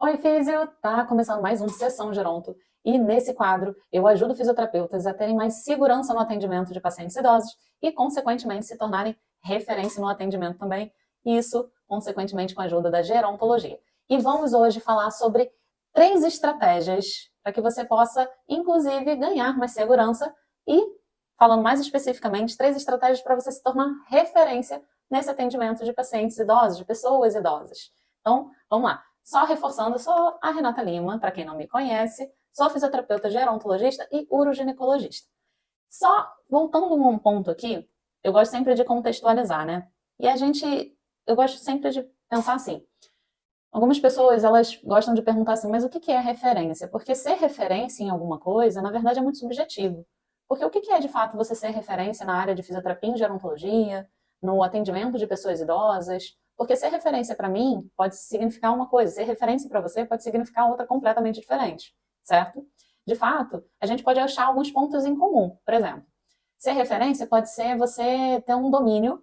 Oi, Físio! Tá começando mais um Sessão Geronto e nesse quadro eu ajudo fisioterapeutas a terem mais segurança no atendimento de pacientes idosos e, consequentemente, se tornarem referência no atendimento também, isso, consequentemente, com a ajuda da gerontologia. E vamos hoje falar sobre 3 estratégias para que você possa, inclusive, ganhar mais segurança e, falando mais especificamente, 3 estratégias para você se tornar referência nesse atendimento de pacientes idosos, de pessoas idosas. Então, vamos lá. Só reforçando, eu sou a Renata Lima, para quem não me conhece, sou fisioterapeuta gerontologista e uroginecologista. Só voltando um ponto aqui, eu gosto sempre de contextualizar, né? E eu gosto sempre de pensar assim, algumas pessoas, elas gostam de perguntar assim, mas o que é referência? Porque ser referência em alguma coisa, na verdade, é muito subjetivo. Porque o que é, de fato, você ser referência na área de fisioterapia e gerontologia, no atendimento de pessoas idosas? Porque ser referência para mim pode significar uma coisa, ser referência para você pode significar outra completamente diferente, certo? De fato, a gente pode achar alguns pontos em comum. Por exemplo, ser referência pode ser você ter um domínio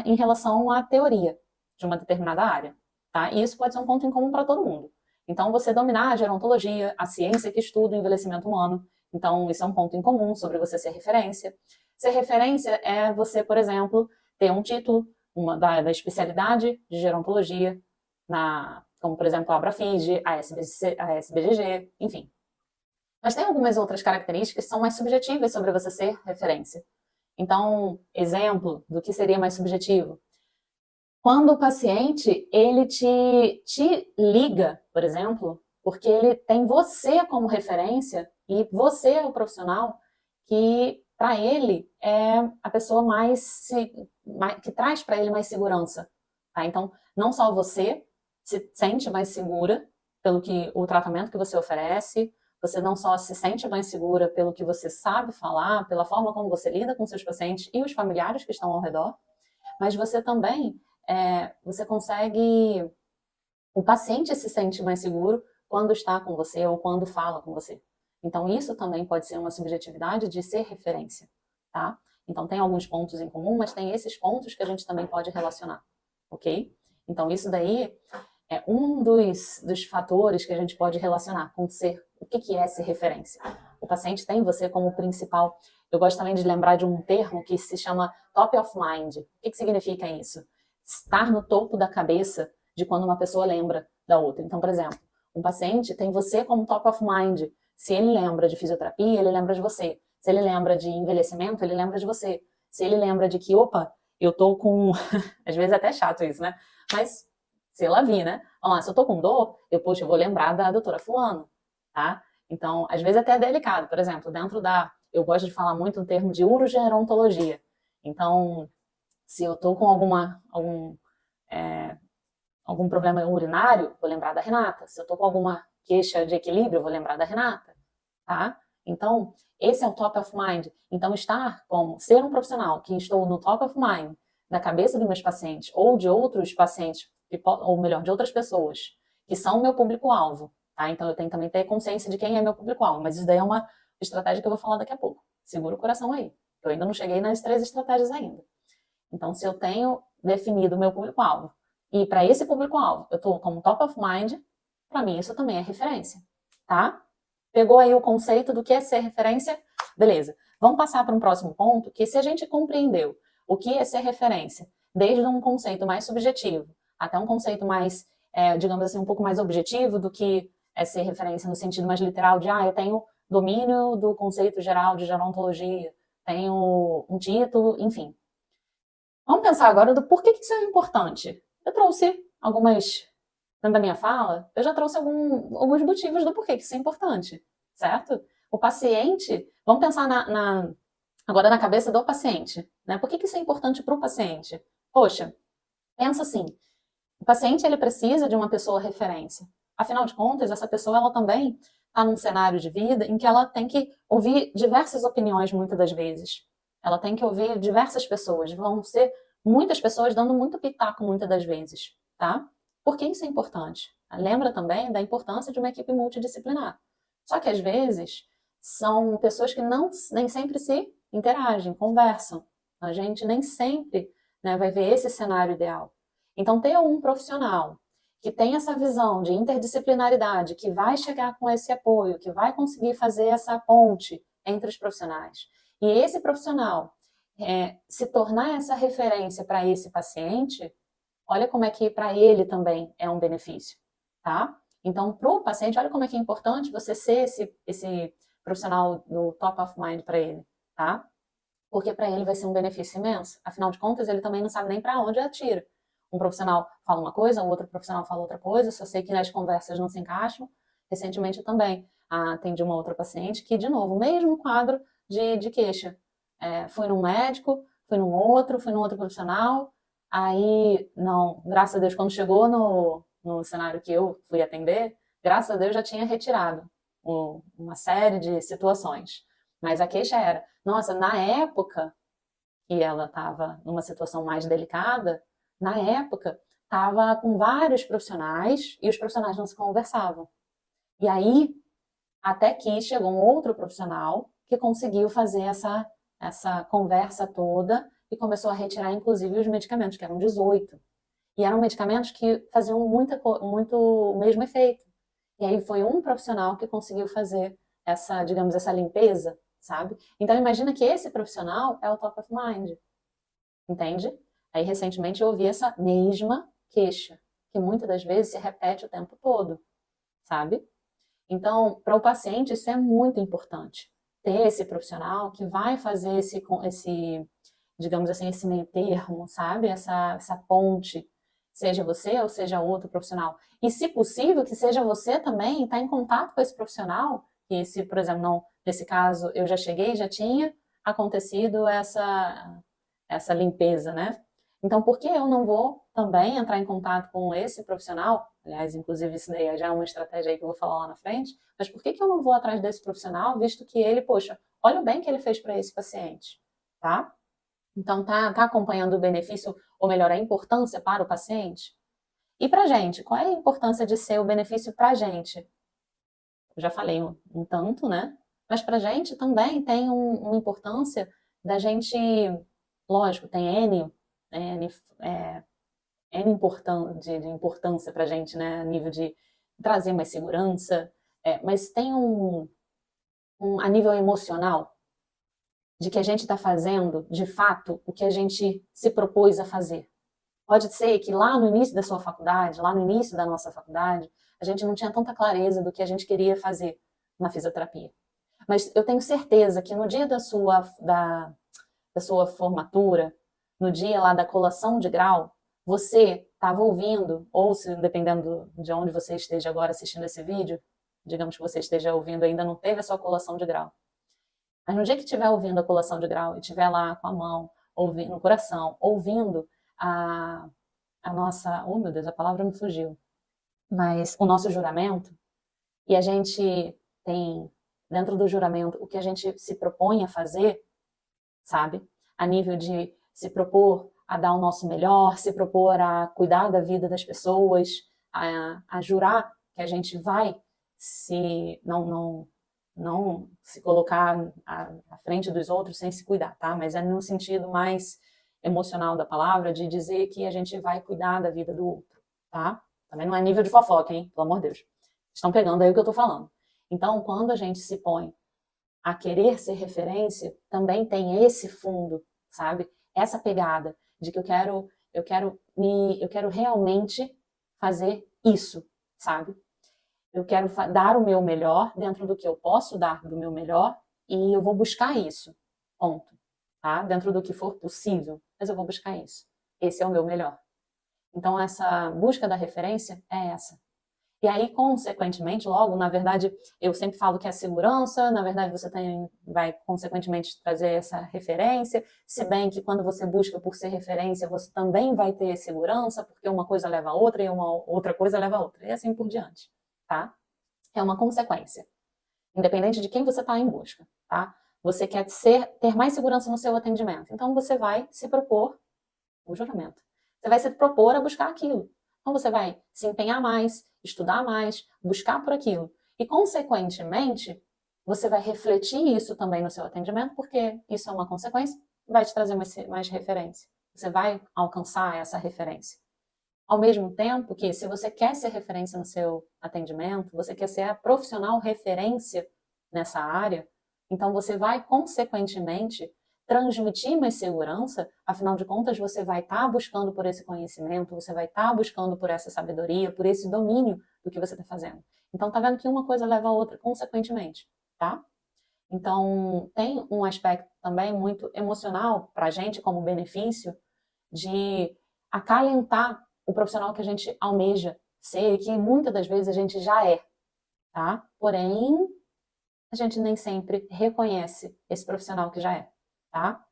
em relação à teoria de uma determinada área. Tá? E isso pode ser um ponto em comum para todo mundo. Então, você dominar a gerontologia, a ciência que estuda o envelhecimento humano. Então, isso é um ponto em comum sobre você ser referência. Ser referência é você, por exemplo, ter um título da especialidade de gerontologia, como, por exemplo, a Abrafig, a SBGG, enfim. Mas tem algumas outras características que são mais subjetivas sobre você ser referência. Então, exemplo do que seria mais subjetivo. Quando o paciente, ele te liga, por exemplo, porque ele tem você como referência e você é o profissional que, para ele, é a pessoa que traz para ele mais segurança. Tá? Então, não só você se sente mais segura pelo que o tratamento que você oferece, você não só se sente mais segura pelo que você sabe falar, pela forma como você lida com seus pacientes e os familiares que estão ao redor, mas você também você consegue. O paciente se sente mais seguro quando está com você ou quando fala com você. Então, isso também pode ser uma subjetividade de ser referência, tá? Então, tem alguns pontos em comum, mas tem esses pontos que a gente também pode relacionar, ok? Então, isso daí é um dos fatores que a gente pode relacionar com o que é ser referência. O paciente tem você como principal. Eu gosto também de lembrar de um termo que se chama top of mind. O que significa isso? Estar no topo da cabeça de quando uma pessoa lembra da outra. Então, por exemplo, um paciente tem você como top of mind. Se ele lembra de fisioterapia, ele lembra de você. Se ele lembra de envelhecimento, ele lembra de você. Se ele lembra de que, opa, eu tô com... Às vezes é até chato isso, né? Mas, sei lá, né? Vamos lá, se eu tô com dor, eu vou lembrar da doutora fulano, tá? Então, às vezes até é delicado. Por exemplo, eu gosto de falar muito um termo de urogerontologia. Então, se eu tô com algum problema urinário, vou lembrar da Renata. Se eu tô com alguma queixa de equilíbrio, vou lembrar da Renata, tá? Então, esse é o top of mind. Então, ser um profissional que estou no top of mind, na cabeça dos meus pacientes, ou de outros pacientes, ou melhor, de outras pessoas, que são o meu público-alvo, tá? Então, eu tenho também que ter consciência de quem é meu público-alvo, mas isso daí é uma estratégia que eu vou falar daqui a pouco. Segura o coração aí. Eu ainda não cheguei nas 3 estratégias ainda. Então, se eu tenho definido o meu público-alvo, e para esse público-alvo eu estou como top of mind, para mim isso também é referência, tá? Pegou aí o conceito do que é ser referência? Beleza. Vamos passar para um próximo ponto, que se a gente compreendeu o que é ser referência, desde um conceito mais subjetivo até um conceito mais, digamos assim, um pouco mais objetivo do que é ser referência no sentido mais literal de, eu tenho domínio do conceito geral de gerontologia, tenho um título, enfim. Vamos pensar agora do porquê que isso é importante. Eu trouxe dentro da minha fala, eu já trouxe alguns motivos do porquê que isso é importante, certo? O paciente, vamos pensar agora na cabeça do paciente, né? Por que isso é importante para o paciente? Poxa, pensa assim, o paciente ele precisa de uma pessoa referência. Afinal de contas, essa pessoa ela também está num cenário de vida em que ela tem que ouvir diversas opiniões muitas das vezes. Ela tem que ouvir diversas pessoas, vão ser muitas pessoas dando muito pitaco muitas das vezes, tá? Por que isso é importante? Lembra também da importância de uma equipe multidisciplinar. Só que às vezes são pessoas que nem sempre se interagem, conversam. A gente nem sempre, né, vai ver esse cenário ideal. Então, ter um profissional que tem essa visão de interdisciplinaridade, que vai chegar com esse apoio, que vai conseguir fazer essa ponte entre os profissionais, e esse profissional se tornar essa referência para esse paciente, olha como é que para ele também é um benefício, tá? Então, para o paciente, olha como é que é importante você ser esse profissional do top of mind para ele, tá? Porque para ele vai ser um benefício imenso. Afinal de contas, ele também não sabe nem para onde atira. Um profissional fala uma coisa, o outro profissional fala outra coisa, só sei que nas conversas não se encaixam. Recentemente eu também atendi uma outra paciente que, de novo, o mesmo quadro de queixa. Fui num médico, fui num outro profissional, aí, não, graças a Deus, quando chegou no cenário que eu fui atender, graças a Deus já tinha retirado uma série de situações. Mas a queixa era, nossa, na época que ela estava numa situação mais delicada, na época estava com vários profissionais e os profissionais não se conversavam. E aí, até que chegou um outro profissional que conseguiu fazer essa conversa toda e começou a retirar, inclusive, os medicamentos, que eram 18. E eram medicamentos que faziam muito o mesmo efeito. E aí foi um profissional que conseguiu fazer digamos, essa limpeza, sabe? Então imagina que esse profissional é o top of mind, entende? Aí recentemente eu ouvi essa mesma queixa, que muitas das vezes se repete o tempo todo, sabe? Então, para o paciente isso é muito importante, ter esse profissional que vai fazer digamos assim, esse meio termo, sabe? Essa ponte, seja você ou seja outro profissional. E, se possível, que seja você também estar em contato com esse profissional, e se, por exemplo, não, nesse caso eu já cheguei, já tinha acontecido essa limpeza, né? Então, por que eu não vou também entrar em contato com esse profissional? Aliás, inclusive, isso daí já é uma estratégia aí que eu vou falar lá na frente. Mas por que eu não vou atrás desse profissional, visto que ele, poxa, olha o bem que ele fez para esse paciente, tá? Então, tá acompanhando o benefício, ou melhor, a importância para o paciente? E para a gente, qual é a importância de ser o benefício para a gente? Eu já falei um tanto, né? Mas para a gente também tem uma importância da gente, lógico, tem N de importância para a gente, né? A nível de trazer mais segurança, mas tem a nível emocional, de que a gente está fazendo, de fato, o que a gente se propôs a fazer. Pode ser que lá no início da sua faculdade, lá no início da nossa faculdade, a gente não tinha tanta clareza do que a gente queria fazer na fisioterapia. Mas eu tenho certeza que no dia da sua formatura, no dia lá da colação de grau, você estava ouvindo, ou se dependendo de onde você esteja agora assistindo esse vídeo, digamos que você esteja ouvindo ainda não teve a sua colação de grau. Mas no dia que estiver ouvindo a colação de grau e estiver lá com a mão, ouvindo, no coração, ouvindo a nossa, oh meu Deus, a palavra me fugiu, mas o nosso juramento, e a gente tem dentro do juramento o que a gente se propõe a fazer, sabe? A nível de se propor a dar o nosso melhor, se propor a cuidar da vida das pessoas, a jurar que a gente vai não se colocar à frente dos outros sem se cuidar, tá? Mas é no sentido mais emocional da palavra, de dizer que a gente vai cuidar da vida do outro, tá? Também não é nível de fofoca, hein? Pelo amor de Deus. Estão pegando aí o que eu tô falando. Então, quando a gente se põe a querer ser referência, também tem esse fundo, sabe? Essa pegada de que eu quero realmente fazer isso, sabe? Eu quero dar o meu melhor dentro do que eu posso dar do meu melhor e eu vou buscar isso, ponto, tá? Dentro do que for possível, mas eu vou buscar isso. Esse é o meu melhor. Então, essa busca da referência é essa. E aí, consequentemente, logo, na verdade, eu sempre falo que é segurança, na verdade você vai, consequentemente, trazer essa referência, se bem que quando você busca por ser referência, você também vai ter segurança, porque uma coisa leva a outra e uma outra coisa leva a outra, e assim por diante, tá? É uma consequência, independente de quem você está em busca, tá? Você quer ter mais segurança no seu atendimento, então você vai se propor o juramento. Você vai se propor a buscar aquilo. Então você vai se empenhar mais, estudar mais, buscar por aquilo. E, consequentemente, você vai refletir isso também no seu atendimento, porque isso é uma consequência, vai te trazer mais referência. Você vai alcançar essa referência. Ao mesmo tempo que, se você quer ser referência no seu atendimento, você quer ser a profissional referência nessa área, então você vai, consequentemente, transmitir mais segurança, afinal de contas, você vai estar buscando por esse conhecimento, você vai estar buscando por essa sabedoria, por esse domínio do que você está fazendo. Então, tá vendo que uma coisa leva a outra, consequentemente, tá? Então, tem um aspecto também muito emocional para a gente, como benefício, de acalentar o profissional que a gente almeja ser, e que muitas das vezes a gente já é, tá? Porém, a gente nem sempre reconhece esse profissional que já é, tá?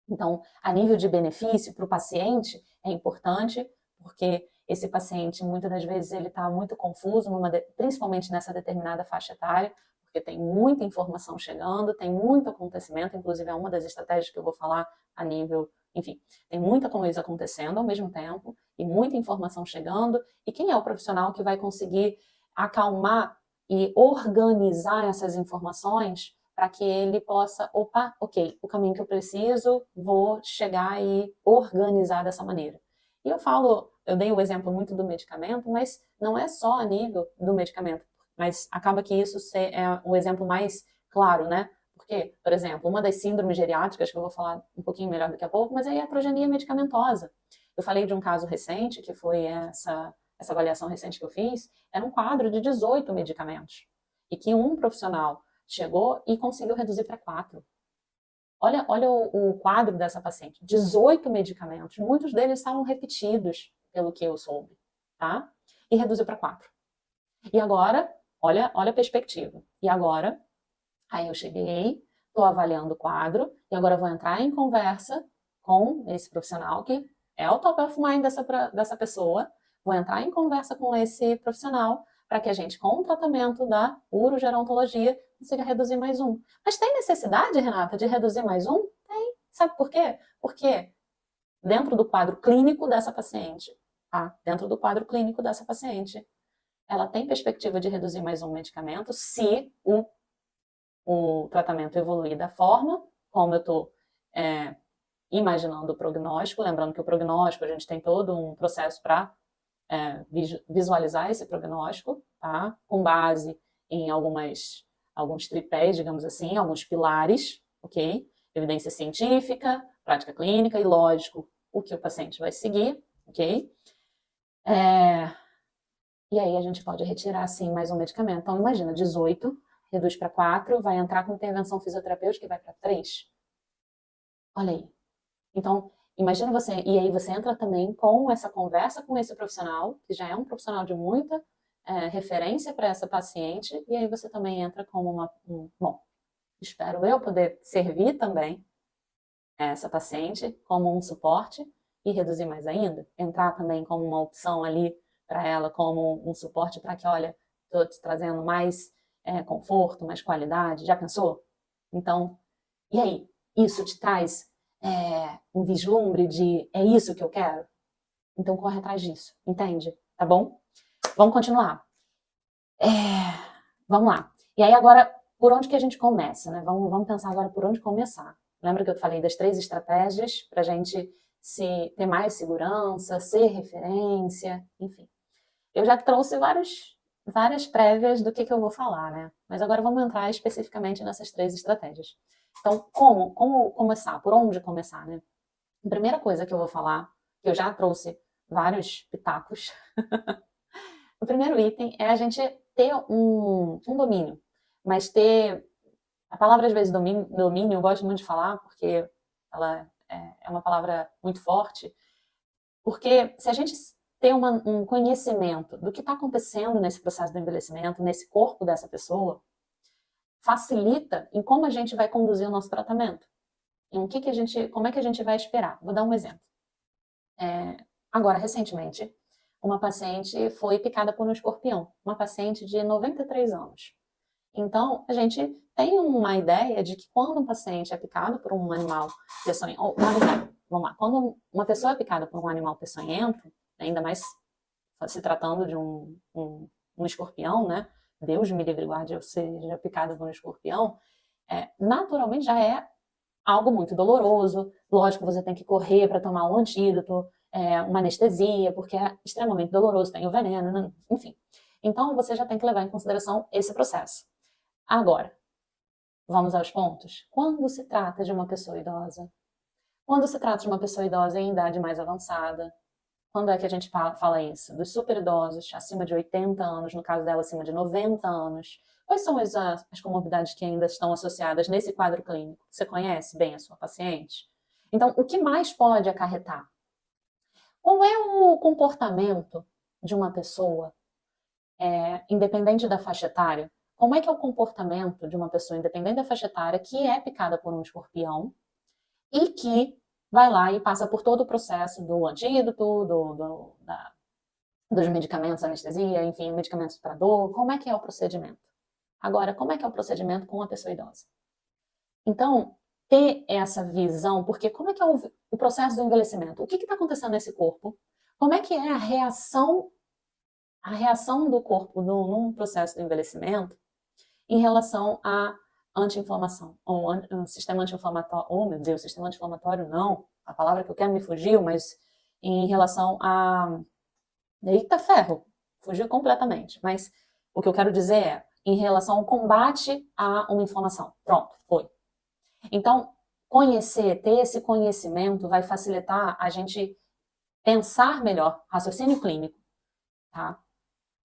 Então, a nível de benefício para o paciente é importante, porque esse paciente, muitas das vezes, ele está muito confuso, principalmente nessa determinada faixa etária, porque tem muita informação chegando, tem muito acontecimento, inclusive é uma das estratégias que eu vou falar a nível, enfim, tem muita coisa acontecendo ao mesmo tempo, e muita informação chegando, e quem é o profissional que vai conseguir acalmar e organizar essas informações para que ele possa, opa, ok, o caminho que eu preciso, vou chegar e organizar dessa maneira. E eu dei o exemplo muito do medicamento, mas não é só a nível do medicamento, mas acaba que isso é o exemplo mais claro, né? Porque, por exemplo, uma das síndromes geriátricas, que eu vou falar um pouquinho melhor daqui a pouco, mas é a iatrogenia medicamentosa. Eu falei de um caso recente, que foi essa avaliação recente que eu fiz, era um quadro de 18 medicamentos. E que um profissional chegou e conseguiu reduzir para 4. Olha o quadro dessa paciente. 18 medicamentos, muitos deles estavam repetidos, pelo que eu soube, tá? E reduziu para 4. E agora, olha a perspectiva. E agora, aí eu cheguei, estou avaliando o quadro, e agora eu vou entrar em conversa com esse profissional, que é o top of mind dessa pessoa, vou entrar em conversa com esse profissional para que a gente, com o tratamento da urogerontologia, consiga reduzir mais um. Mas tem necessidade, Renata, de reduzir mais um? Tem. Sabe por quê? Porque dentro do quadro clínico dessa paciente, tá? Dentro do quadro clínico dessa paciente, ela tem perspectiva de reduzir mais um medicamento se o tratamento evoluir da forma como eu estou imaginando o prognóstico, lembrando que o prognóstico, a gente tem todo um processo para visualizar esse prognóstico, tá? Com base em alguns tripés, digamos assim, alguns pilares, ok? Evidência científica, prática clínica e, lógico, o que o paciente vai seguir, ok? E aí a gente pode retirar, sim, mais um medicamento. Então, imagina, 18, reduz para 4, vai entrar com intervenção fisioterapêutica e vai para 3. Olha aí. Então, imagina você, e aí você entra também com essa conversa com esse profissional, que já é um profissional de muita referência para essa paciente, e aí você também entra como bom, espero eu poder servir também essa paciente como um suporte e reduzir mais ainda, entrar também como uma opção ali para ela, como um suporte para que, olha, estou te trazendo mais conforto, mais qualidade, já pensou? Então, e aí, isso te traz um vislumbre de é isso que eu quero? Então corre atrás disso, entende? Tá bom? Vamos continuar. Vamos lá. E aí agora, por onde que a gente começa, né? Vamos pensar agora por onde começar. Lembra que eu falei das 3 estratégias para a gente ter mais segurança, ser referência, enfim. Eu já trouxe várias prévias do que eu vou falar, né? Mas agora vamos entrar especificamente nessas 3 estratégias. Então, como começar? Por onde começar, né? A primeira coisa que eu vou falar, que eu já trouxe vários pitacos, o primeiro item é a gente ter um domínio, mas ter, a palavra às vezes domínio, eu gosto muito de falar, porque ela é uma palavra muito forte, porque se a gente ter um conhecimento do que está acontecendo nesse processo do envelhecimento, nesse corpo dessa pessoa, facilita em como a gente vai conduzir o nosso tratamento. Como é que a gente vai esperar? Vou dar um exemplo. Agora, recentemente, uma paciente foi picada por um escorpião, uma paciente de 93 anos. Então, a gente tem uma ideia de que quando um paciente é picado por um animal peçonhento, vamos lá, quando uma pessoa é picada por um animal peçonhento, ainda mais se tratando de um escorpião, né? Deus me livre e guarde eu seja picada por um escorpião, naturalmente já é algo muito doloroso. Lógico, você tem que correr para tomar um antídoto, uma anestesia, porque é extremamente doloroso, tem o veneno, né? Enfim. Então, você já tem que levar em consideração esse processo. Agora, vamos aos pontos. Quando se trata de uma pessoa idosa? Quando se trata de uma pessoa idosa em idade mais avançada, quando é que a gente fala isso? Dos super idosos, acima de 80 anos, no caso dela, acima de 90 anos. Quais são as comorbidades que ainda estão associadas nesse quadro clínico? Você conhece bem a sua paciente? Então, o que mais pode acarretar? Qual é o comportamento de uma pessoa, independente da faixa etária? Como é que é o comportamento de uma pessoa, independente da faixa etária, que é picada por um escorpião e que vai lá e passa por todo o processo do antídoto, dos medicamentos, anestesia, enfim, medicamentos para dor? Como é que é o procedimento? Agora, como é que é o procedimento com a pessoa idosa? Então, ter essa visão, porque como é que é o processo do envelhecimento? O que está acontecendo nesse corpo? Como é que é a reação do corpo num processo de envelhecimento em relação à anti-inflamação, ou sistema anti-inflamatório, oh meu Deus, sistema anti-inflamatório não, a palavra que eu quero me fugiu, mas em relação a... Eita ferro, fugiu completamente, mas o que eu quero dizer é em relação ao combate a uma inflamação. Pronto, foi. Então, ter esse conhecimento vai facilitar a gente pensar melhor, raciocínio clínico, tá?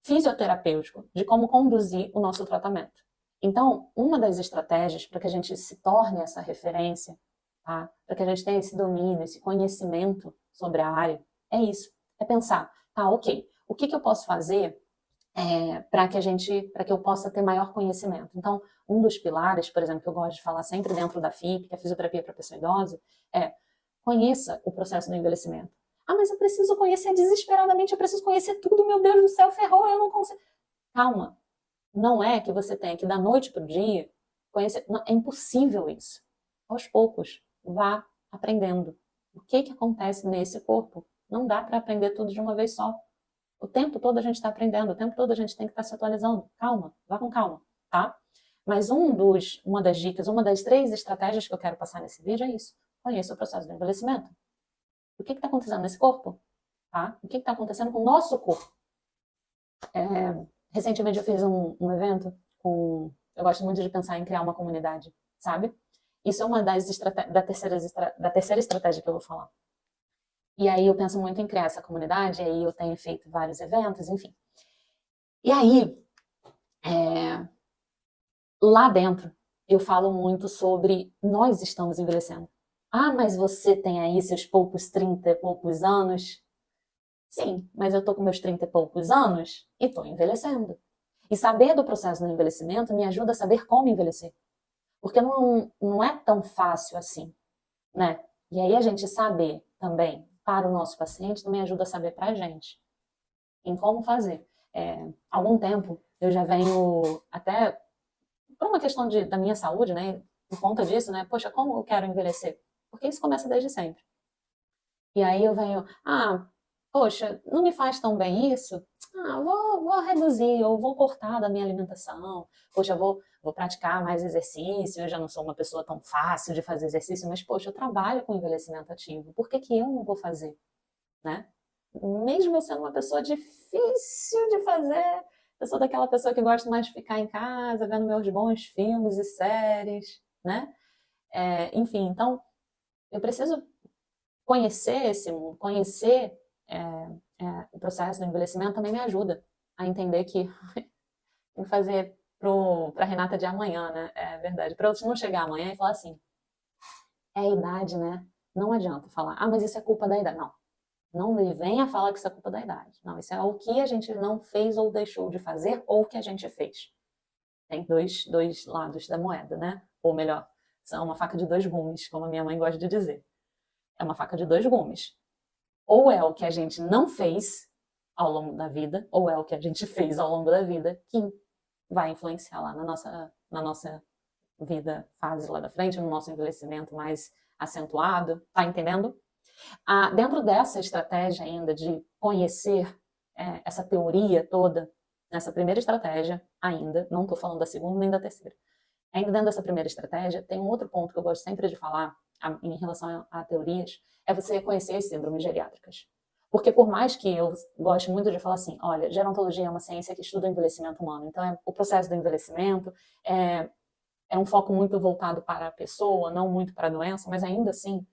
Fisioterapêutico, de como conduzir o nosso tratamento. Então, uma das estratégias para que a gente se torne essa referência, tá? Para que a gente tenha esse domínio, esse conhecimento sobre a área, é isso. É pensar, tá, ok, o que eu posso fazer para que eu possa ter maior conhecimento? Então, um dos pilares, por exemplo, que eu gosto de falar sempre dentro da FIP, que é a fisioterapia para pessoa idosa, é conheça o processo do envelhecimento. Ah, mas eu preciso conhecer desesperadamente, eu preciso conhecer tudo, meu Deus do céu, ferrou, eu não consigo. Calma, não é que você tem que da noite para o dia conhecer, não, é impossível isso. Aos poucos, vá aprendendo. O que acontece nesse corpo? Não dá para aprender tudo de uma vez só. O tempo todo a gente está aprendendo, o tempo todo a gente tem que estar se atualizando. Calma, vá com calma, tá? Mas uma das dicas, uma das 3 estratégias que eu quero passar nesse vídeo é isso. Conheça o processo do envelhecimento. O que está acontecendo nesse corpo? Tá? O que está acontecendo com o nosso corpo? Recentemente eu fiz um evento eu gosto muito de pensar em criar uma comunidade, sabe? Isso é uma da terceira estratégia que eu vou falar. E aí eu penso muito em criar essa comunidade, e aí eu tenho feito vários eventos, enfim. E aí, lá dentro, eu falo muito sobre nós estamos envelhecendo. Ah, mas você tem aí seus poucos 30 e poucos anos. Sim, mas eu tô com meus 30 e poucos anos e tô envelhecendo. E saber do processo do envelhecimento me ajuda a saber como envelhecer. Porque não é tão fácil assim, né? E aí a gente saber também para o nosso paciente também ajuda a saber para a gente em como fazer. Há algum tempo eu já venho até por uma questão da minha saúde, né? Por conta disso, né? Poxa, como eu quero envelhecer? Porque isso começa desde sempre. E aí eu venho, poxa, não me faz tão bem isso? Vou reduzir, ou vou cortar da minha alimentação. Poxa, vou praticar mais exercício, eu já não sou uma pessoa tão fácil de fazer exercício, mas, poxa, eu trabalho com envelhecimento ativo, por que eu não vou fazer, né? Mesmo eu sendo uma pessoa difícil de fazer, eu sou daquela pessoa que gosta mais de ficar em casa, vendo meus bons filmes e séries, né? Enfim, então, eu preciso conhecer esse mundo, conhecer o processo do envelhecimento também me ajuda a entender que tem que fazer para Renata de amanhã, né? É verdade. Para eu não chegar amanhã e falar assim, é a idade, né? Não adianta falar, mas isso é culpa da idade. Não. Não me venha falar que isso é culpa da idade. Não, isso é o que a gente não fez ou deixou de fazer ou o que a gente fez. Tem dois lados da moeda, né? Ou melhor, são uma faca de 2 gumes, como a minha mãe gosta de dizer. É uma faca de 2 gumes. Ou é o que a gente não fez ao longo da vida, ou é o que a gente fez ao longo da vida que vai influenciar lá na nossa vida, fase lá da frente, no nosso envelhecimento mais acentuado. Tá entendendo? Dentro dessa estratégia ainda de conhecer essa teoria toda, nessa primeira estratégia ainda, não estou falando da segunda nem da terceira, ainda dentro dessa primeira estratégia, tem um outro ponto que eu gosto sempre de falar em relação a teorias, é você conhecer as síndromes geriátricas. Porque por mais que eu goste muito de falar assim, olha, gerontologia é uma ciência que estuda o envelhecimento humano, então o processo do envelhecimento é um foco muito voltado para a pessoa, não muito para a doença, mas ainda assim,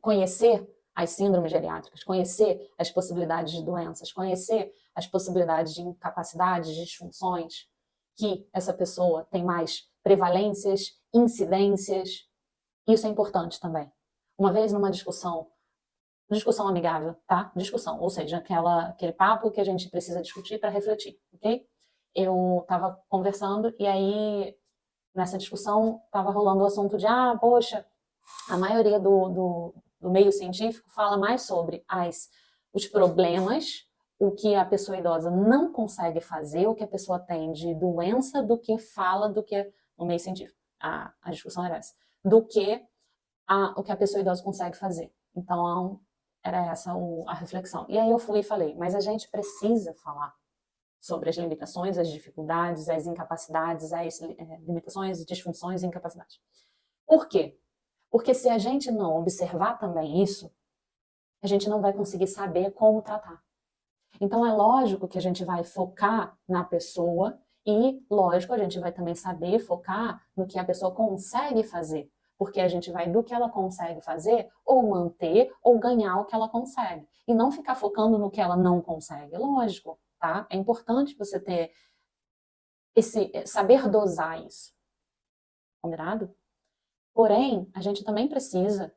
conhecer as síndromes geriátricas, conhecer as possibilidades de doenças, conhecer as possibilidades de incapacidades, de disfunções, que essa pessoa tem mais prevalências, incidências, isso é importante também. Uma vez numa discussão amigável, tá? Discussão, ou seja, aquele papo que a gente precisa discutir para refletir, ok? Eu estava conversando e aí, nessa discussão, estava rolando o assunto de, poxa, a maioria do meio científico fala mais sobre os problemas, o que a pessoa idosa não consegue fazer, o que a pessoa tem de doença, do que fala, do que no meio científico. A discussão era essa. Do que o que a pessoa idosa consegue fazer. Então, era essa a reflexão. E aí eu fui e falei, mas a gente precisa falar sobre as limitações, as dificuldades, as incapacidades, as limitações, disfunções e incapacidades. Por quê? Porque se a gente não observar também isso, a gente não vai conseguir saber como tratar. Então é lógico que a gente vai focar na pessoa e, lógico, a gente vai também saber focar no que a pessoa consegue fazer. Porque a gente vai do que ela consegue fazer, ou manter, ou ganhar o que ela consegue. E não ficar focando no que ela não consegue. Lógico, tá? É importante você ter saber dosar isso. Combinado? Porém, a gente também precisa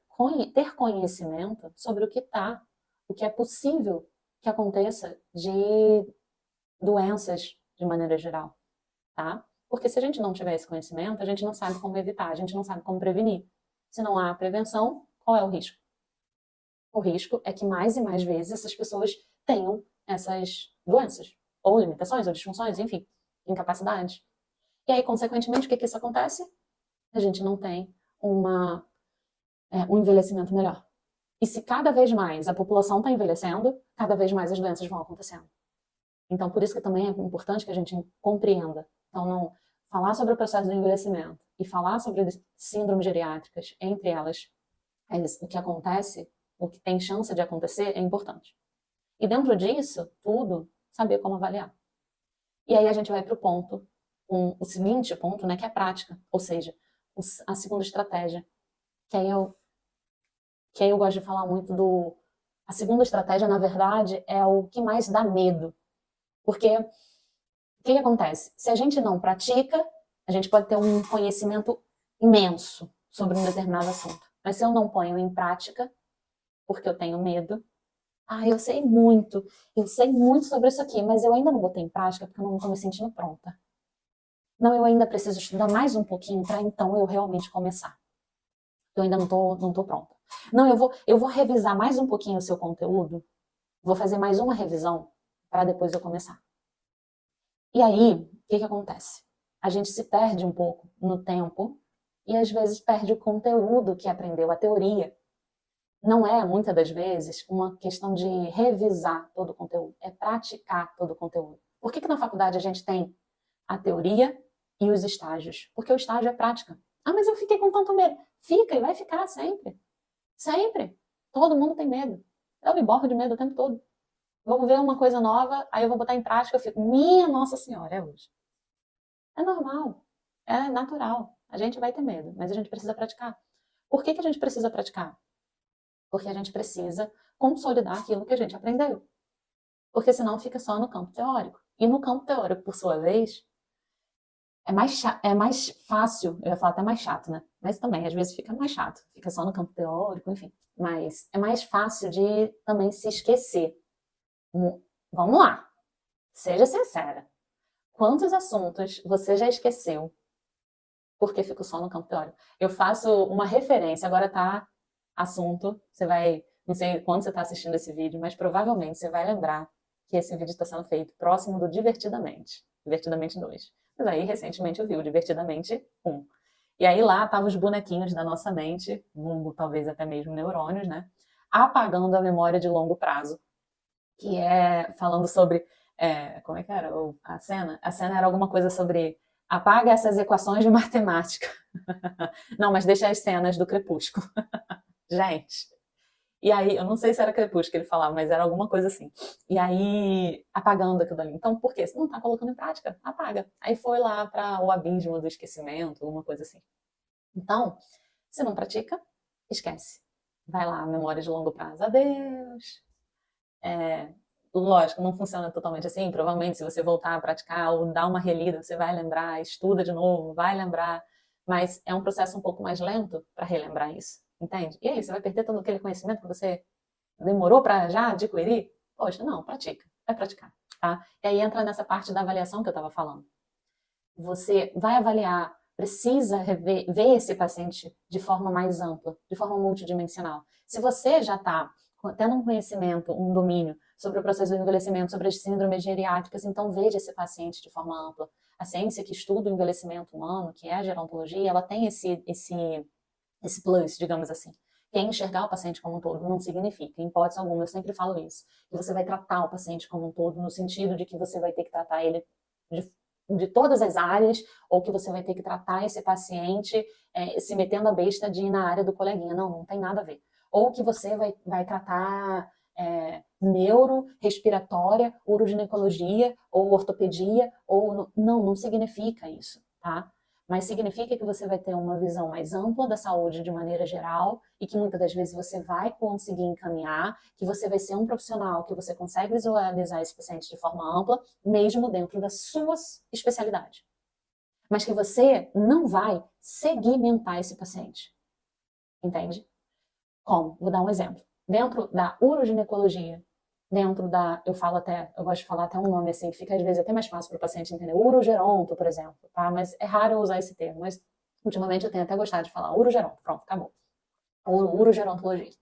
ter conhecimento sobre o que é possível que aconteça de doenças de maneira geral, tá? Porque se a gente não tiver esse conhecimento, a gente não sabe como evitar, a gente não sabe como prevenir. Se não há prevenção, qual é o risco? O risco é que mais e mais vezes essas pessoas tenham essas doenças, ou limitações, ou disfunções, enfim, incapacidades. E aí, consequentemente, o que isso acontece? A gente não tem um envelhecimento melhor. E se cada vez mais a população está envelhecendo, cada vez mais as doenças vão acontecendo. Então, por isso que também é importante que a gente compreenda. Então, não falar sobre o processo do envelhecimento e falar sobre síndromes geriátricas, entre elas, o que acontece, o que tem chance de acontecer, é importante. E dentro disso, tudo, saber como avaliar. E aí a gente vai para o seguinte ponto, né, que é a prática, ou seja, a segunda estratégia, que aí eu gosto de falar muito a segunda estratégia, na verdade, é o que mais dá medo. Porque o que acontece? Se a gente não pratica, a gente pode ter um conhecimento imenso sobre um determinado assunto. Mas se eu não ponho em prática, porque eu tenho medo, eu sei muito sobre isso aqui, mas eu ainda não botei em prática porque eu não estou me sentindo pronta. Não, eu ainda preciso estudar mais um pouquinho para então eu realmente começar. Eu ainda não tô pronta. Não, eu vou revisar mais um pouquinho o seu conteúdo, vou fazer mais uma revisão para depois eu começar. E aí, o que acontece? A gente se perde um pouco no tempo e às vezes perde o conteúdo que aprendeu, a teoria. Não é, muitas das vezes, uma questão de revisar todo o conteúdo, é praticar todo o conteúdo. Por que na faculdade a gente tem a teoria e os estágios? Porque o estágio é prática. Mas eu fiquei com tanto medo. Fica e vai ficar sempre. Sempre. Todo mundo tem medo. Eu me borro de medo o tempo todo. Vou ver uma coisa nova, aí eu vou botar em prática, eu fico, minha Nossa Senhora, é hoje. É normal. É natural. A gente vai ter medo, mas a gente precisa praticar. Por que a gente precisa praticar? Porque a gente precisa consolidar aquilo que a gente aprendeu. Porque senão fica só no campo teórico. E no campo teórico, por sua vez, é mais fácil, eu ia falar até mais chato, né? Mas também, às vezes, fica mais chato. Fica só no campo teórico, enfim. Mas é mais fácil de também se esquecer. Vamos lá. Seja sincera. Quantos assuntos você já esqueceu porque ficou só no campo teórico? Eu faço uma referência, agora tá assunto, você vai, não sei quando você está assistindo esse vídeo, mas provavelmente você vai lembrar que esse vídeo está sendo feito próximo do Divertidamente, Divertidamente 2. Mas aí, recentemente, eu vi o Divertidamente 1. E aí lá estavam os bonequinhos da nossa mente, talvez até mesmo neurônios, né? Apagando a memória de longo prazo, que é falando sobre, como é que era a cena? A cena era alguma coisa sobre apaga essas equações de matemática. Não, mas deixa as cenas do Crepúsculo. Gente, E aí, eu não sei se era crepúsculo que ele falava, mas era alguma coisa assim. E aí, apagando aquilo ali. Então, por quê? Você não tá colocando em prática, apaga. Aí foi lá para o abismo do esquecimento, alguma coisa assim. Então, se não pratica, esquece. Vai lá, memória de longo prazo. Adeus. Lógico, não funciona totalmente assim. Provavelmente, se você voltar a praticar ou dar uma relida, você vai lembrar, estuda de novo, vai lembrar. Mas é um processo um pouco mais lento para relembrar isso, entende? E aí, você vai perder todo aquele conhecimento que você demorou para já adquirir? Poxa, não, pratica, vai praticar, tá? E aí entra nessa parte da avaliação que eu estava falando. Você vai avaliar, precisa ver esse paciente de forma mais ampla, de forma multidimensional. Se você já está tendo um conhecimento, um domínio sobre o processo do envelhecimento, sobre as síndromes geriátricas, então veja esse paciente de forma ampla. A ciência que estuda o envelhecimento humano, que é a gerontologia, ela tem esse plus, digamos assim. Que é enxergar o paciente como um todo, não significa, em hipótese alguma, eu sempre falo isso, que você vai tratar o paciente como um todo, no sentido de que você vai ter que tratar ele de todas as áreas, ou que você vai ter que tratar esse paciente se metendo a besta de ir na área do coleguinha. Não, não tem nada a ver. Ou que você vai tratar neuro, respiratória, uroginecologia, ou ortopedia, ou não significa isso, tá? Mas significa que você vai ter uma visão mais ampla da saúde de maneira geral e que muitas das vezes você vai conseguir encaminhar, que você vai ser um profissional, que você consegue visualizar esse paciente de forma ampla, mesmo dentro da sua especialidade. Mas que você não vai segmentar esse paciente. Entende? Como? Vou dar um exemplo. Dentro da uroginecologia, eu gosto de falar até um nome assim, que fica às vezes até mais fácil para o paciente entender, urogeronto, por exemplo, tá? Mas é raro eu usar esse termo, mas ultimamente eu tenho até gostado de falar urogeronto, pronto, acabou. Urogerontologia.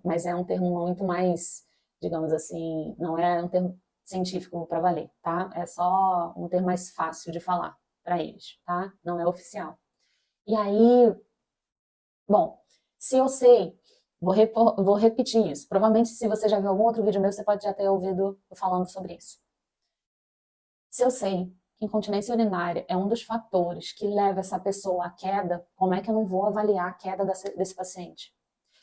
Mas é um termo muito mais, digamos assim, não é um termo científico para valer, tá? É só um termo mais fácil de falar para eles, tá? Não é oficial. E aí, bom, se eu sei, vou repetir isso. Provavelmente, se você já viu algum outro vídeo meu, você pode já ter ouvido eu falando sobre isso. Se eu sei que incontinência urinária é um dos fatores que leva essa pessoa à queda, como é que eu não vou avaliar a queda desse paciente?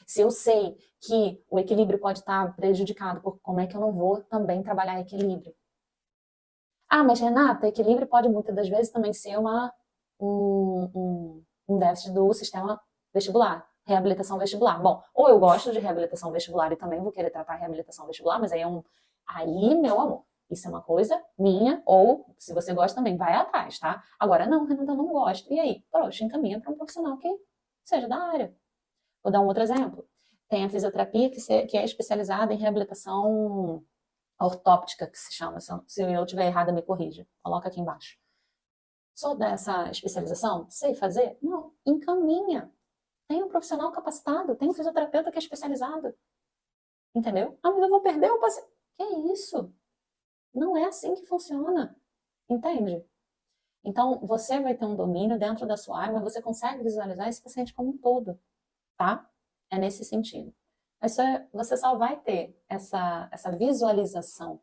Se eu sei que o equilíbrio pode estar prejudicado, como é que eu não vou também trabalhar equilíbrio? Ah, mas Renata, equilíbrio pode muitas das vezes também ser um déficit do sistema vestibular, reabilitação vestibular. Bom, ou eu gosto de reabilitação vestibular e também vou querer tratar reabilitação vestibular, mas aí, meu amor, isso é uma coisa minha, ou se você gosta também, vai atrás, tá? Agora, não, Renata, eu não gosto. E aí? Poxa, encaminha para um profissional que seja da área. Vou dar um outro exemplo. Tem a fisioterapia que é especializada em reabilitação ortóptica, que se chama. Se eu estiver errada, me corrija. Coloca aqui embaixo. Sou dessa especialização? Sei fazer? Não. Encaminha. Tem um profissional capacitado, tem um fisioterapeuta que é especializado. Entendeu? Ah, mas eu vou perder o paciente. Que isso? Não é assim que funciona. Entende? Então, você vai ter um domínio dentro da sua área, mas você consegue visualizar esse paciente como um todo, tá? É nesse sentido. Mas você só vai ter essa visualização,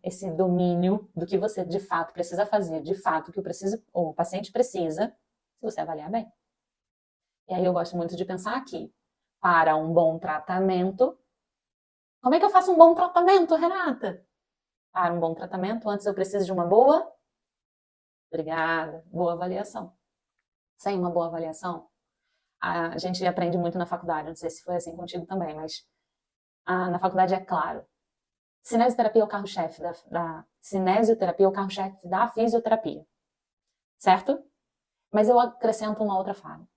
esse domínio do que você de fato precisa fazer, de fato que o paciente precisa, se você avaliar bem. E aí eu gosto muito de pensar aqui, para um bom tratamento. Como é que eu faço um bom tratamento, Renata? Para um bom tratamento, antes eu preciso de uma boa, obrigada, boa avaliação. Sem uma boa avaliação, a gente aprende muito na faculdade, não sei se foi assim contigo também, mas na faculdade é claro. Cinesioterapia é o carro-chefe cinesioterapia é o carro-chefe da fisioterapia, certo? Mas eu acrescento uma outra fala.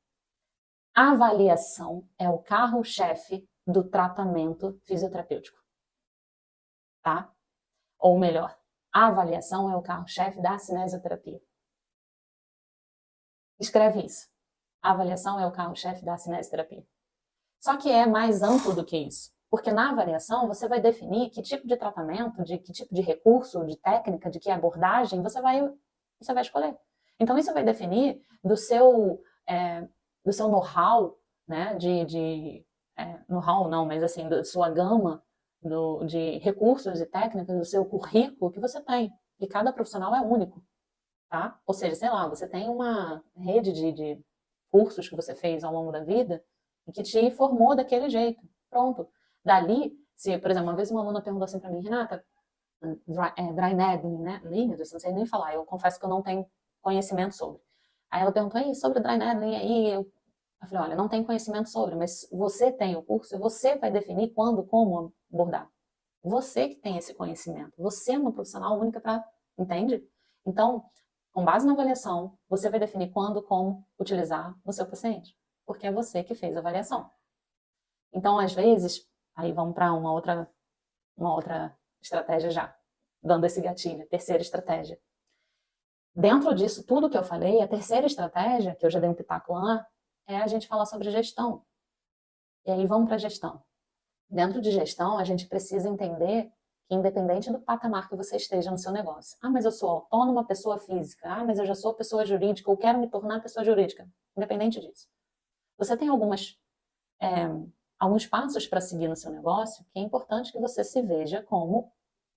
A avaliação é o carro-chefe do tratamento fisioterapêutico, tá? Ou melhor, a avaliação é o carro-chefe da cinesioterapia. Escreve isso. A avaliação é o carro-chefe da cinesioterapia. Só que é mais amplo do que isso. Porque na avaliação você vai definir que tipo de tratamento, de que tipo de recurso, de técnica, de que abordagem você vai escolher. Então isso vai definir do seu know-how, né, know-how não, mas assim, da sua gama de recursos e técnicas, do seu currículo que você tem. E cada profissional é único, tá? Ou seja, sei lá, você tem uma rede de cursos que você fez ao longo da vida, e que te formou daquele jeito. Pronto. Dali, se, por exemplo, uma vez uma aluna perguntou assim para mim, Renata, dry needling, né? Líquidos, não sei nem falar, eu confesso que eu não tenho conhecimento sobre. Aí ela perguntou, aí, sobre dry needling, aí eu falei, olha, não tenho conhecimento sobre, mas você tem o curso, você vai definir quando, como abordar. Você que tem esse conhecimento, você é uma profissional única para, entende? Então, com base na avaliação, você vai definir quando, como utilizar no seu paciente, porque é você que fez a avaliação. Então, às vezes, aí vamos para uma outra estratégia já, dando esse gatilho, terceira estratégia. Dentro disso tudo que eu falei, a terceira estratégia, que eu já dei um pitaco lá, é a gente falar sobre gestão. E aí vamos para gestão. Dentro de gestão, a gente precisa entender que independente do patamar que você esteja no seu negócio. Ah, mas eu sou autônoma, pessoa física. Ah, mas eu já sou pessoa jurídica, eu quero me tornar pessoa jurídica. Independente disso. Você tem alguns passos para seguir no seu negócio que é importante que você se veja como,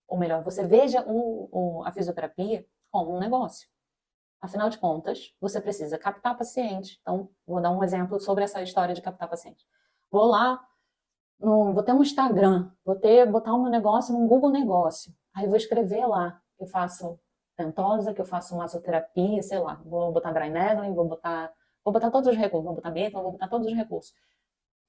ou melhor, você veja a fisioterapia como um negócio. Afinal de contas, você precisa captar paciente. Então, vou dar um exemplo sobre essa história de captar paciente. Vou lá, vou ter um Instagram, botar o meu negócio num Google Negócio. Aí vou escrever lá, eu faço ventosa, que eu faço massoterapia, sei lá, vou botar dry needling, vou botar todos os recursos, vou botar beta, vou botar todos os recursos.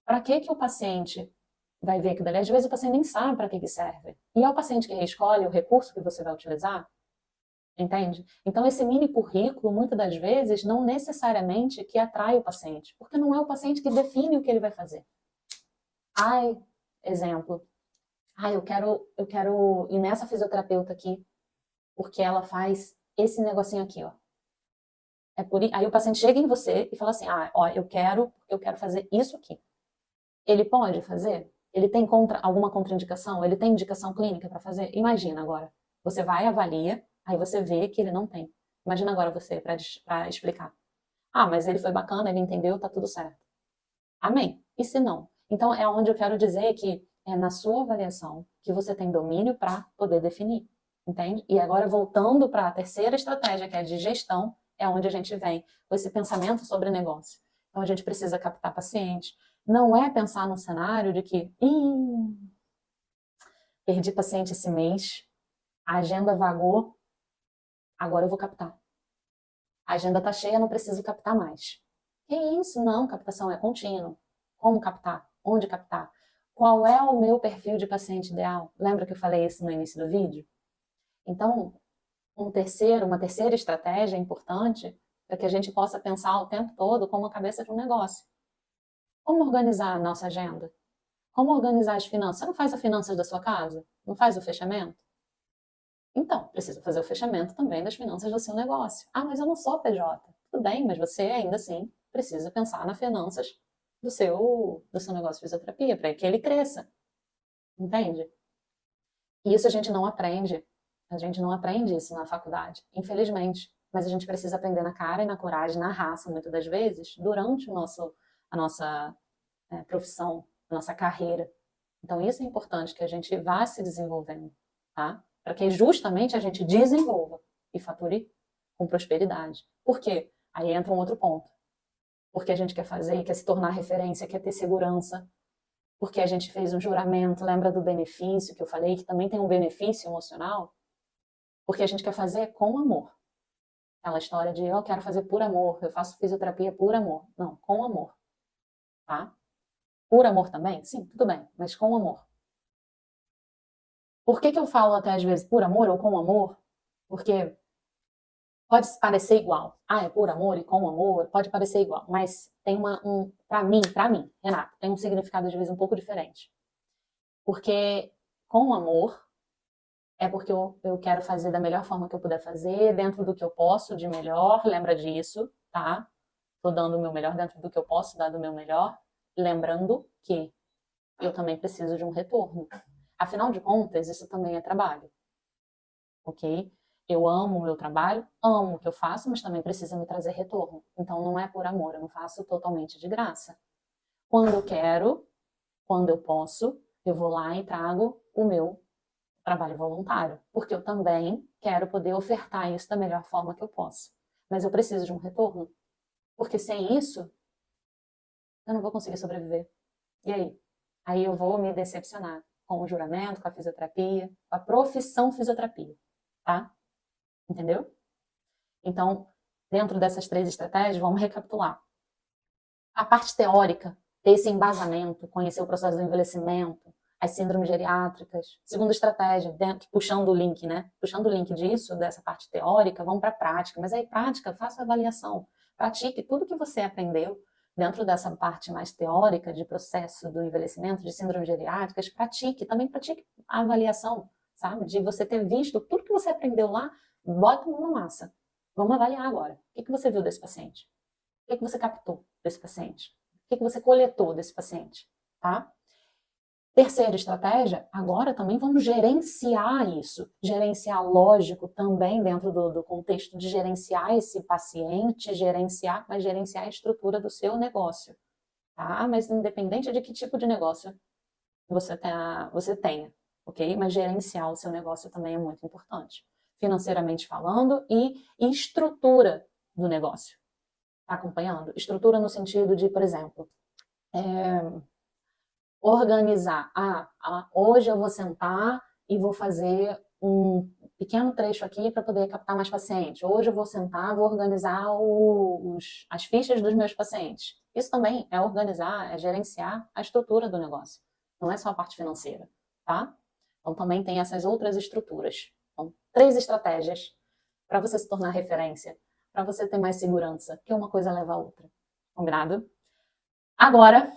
Para que o paciente vai ver aquilo dali? Às vezes o paciente nem sabe para que serve. E é o paciente que escolhe o recurso que você vai utilizar, entende? Então esse mini currículo, muitas das vezes, não necessariamente que atrai o paciente, porque não é o paciente que define o que ele vai fazer. Ai, exemplo. Ai, eu quero ir nessa fisioterapeuta aqui, porque ela faz esse negocinho aqui, ó. Aí o paciente chega em você e fala assim, ó, eu quero fazer isso aqui. Ele pode fazer? Ele tem alguma contraindicação? Ele tem indicação clínica para fazer? Imagina agora. Você vai, avalia, aí você vê que ele não tem. Imagina agora você para explicar. Ah, mas ele foi bacana, ele entendeu, tá tudo certo. Amém. E se não? Então é onde eu quero dizer que é na sua avaliação que você tem domínio para poder definir. Entende? E agora voltando para a terceira estratégia, que é de gestão, é onde a gente vem com esse pensamento sobre negócio. Então a gente precisa captar paciente. Não é pensar num cenário de que perdi paciente esse mês, a agenda vagou, agora eu vou captar. A agenda está cheia, não preciso captar mais. Que isso? Não, captação é contínua. Como captar? Onde captar? Qual é o meu perfil de paciente ideal? Lembra que eu falei isso no início do vídeo? Então, uma terceira estratégia importante para que a gente possa pensar o tempo todo como a cabeça de um negócio. Como organizar a nossa agenda? Como organizar as finanças? Você não faz as finanças da sua casa? Não faz o fechamento? Então, precisa fazer o fechamento também das finanças do seu negócio. Ah, mas eu não sou PJ. Tudo bem, mas você ainda assim precisa pensar nas finanças do seu negócio de fisioterapia para que ele cresça. Entende? E isso a gente não aprende. A gente não aprende isso na faculdade, infelizmente. Mas a gente precisa aprender na cara e na coragem, na raça, muitas das vezes, durante a nossa profissão, a nossa carreira. Então, isso é importante que a gente vá se desenvolvendo, tá? Para que justamente a gente desenvolva e fature com prosperidade. Por quê? Aí entra um outro ponto. Porque a gente quer fazer, quer se tornar referência, quer ter segurança. Porque a gente fez um juramento, lembra do benefício que eu falei, que também tem um benefício emocional? Porque a gente quer fazer com amor. Aquela história de eu quero fazer por amor, eu faço fisioterapia por amor. Não, com amor. Tá? Por amor também? Sim, tudo bem, mas com amor. Por que eu falo até às vezes por amor ou com amor? Porque pode parecer igual. Ah, é por amor e com amor, pode parecer igual. Mas tem para mim, Renata, tem um significado de vez um pouco diferente. Porque com amor é porque eu quero fazer da melhor forma que eu puder fazer, dentro do que eu posso de melhor, lembra disso, tá? Tô dando o meu melhor dentro do que eu posso dar do meu melhor, lembrando que eu também preciso de um retorno. Afinal de contas, isso também é trabalho, ok? Eu amo o meu trabalho, amo o que eu faço, mas também precisa me trazer retorno. Então não é por amor, eu não faço totalmente de graça. Quando eu quero, quando eu posso, eu vou lá e trago o meu trabalho voluntário, porque eu também quero poder ofertar isso da melhor forma que eu posso. Mas eu preciso de um retorno, porque sem isso, eu não vou conseguir sobreviver. E aí? Aí eu vou me decepcionar com o juramento, com a fisioterapia, com a profissão fisioterapia, tá? Entendeu? Então, dentro dessas 3 estratégias, vamos recapitular. A parte teórica, ter esse embasamento, conhecer o processo do envelhecimento, as síndromes geriátricas. Segunda estratégia, puxando o link, né? Puxando o link disso, dessa parte teórica, vamos para a prática. Mas aí, prática, faça a avaliação. Pratique tudo que você aprendeu dentro dessa parte mais teórica de processo do envelhecimento, de síndromes geriátricas. Também pratique a avaliação, sabe? De você ter visto tudo que você aprendeu lá, bota a mão na massa. Vamos avaliar agora. O que você viu desse paciente? O que você captou desse paciente? O que você coletou desse paciente? Tá? Terceira estratégia, agora também vamos gerenciar isso. Gerenciar, lógico, também dentro do contexto de gerenciar esse paciente, mas gerenciar a estrutura do seu negócio. Tá? Mas independente de que tipo de negócio você tenha, ok? Mas gerenciar o seu negócio também é muito importante. Financeiramente falando e estrutura do negócio. Tá acompanhando? Estrutura no sentido de, por exemplo, organizar. Hoje eu vou sentar e vou fazer um pequeno trecho aqui para poder captar mais pacientes. Hoje eu vou sentar, vou organizar as fichas dos meus pacientes. Isso também é organizar, é gerenciar a estrutura do negócio. Não é só a parte financeira, tá? Então também tem essas outras estruturas. Então, 3 estratégias para você se tornar referência, para você ter mais segurança, que uma coisa leva a outra. Combinado? Agora,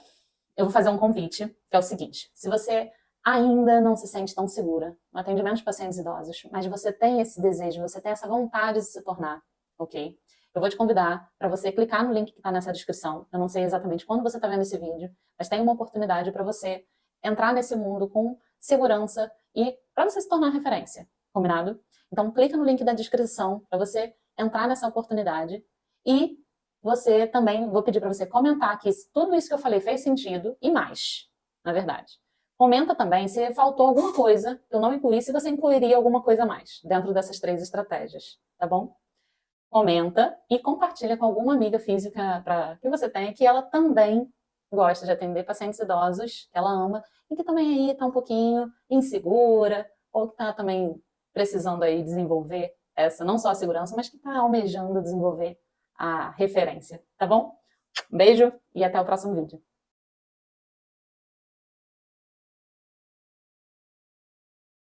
eu vou fazer um convite, que é o seguinte. Se você ainda não se sente tão segura no atendimento de pacientes idosos, mas você tem esse desejo, você tem essa vontade de se tornar, ok? Eu vou te convidar para você clicar no link que está nessa descrição. Eu não sei exatamente quando você está vendo esse vídeo, mas tem uma oportunidade para você entrar nesse mundo com segurança e para você se tornar referência, combinado? Então, clica no link da descrição para você entrar nessa oportunidade e você também, vou pedir para você comentar aqui se tudo isso que eu falei fez sentido e mais, na verdade. Comenta também se faltou alguma coisa que eu não incluí, se você incluiria alguma coisa a mais dentro dessas 3 estratégias, tá bom? Comenta e compartilha com alguma amiga física que você tenha, que ela também gosta de atender pacientes idosos, que ela ama, e que também aí está um pouquinho insegura, ou que está também precisando aí desenvolver não só a segurança, mas que está almejando desenvolver a referência, tá bom? Beijo e até o próximo vídeo.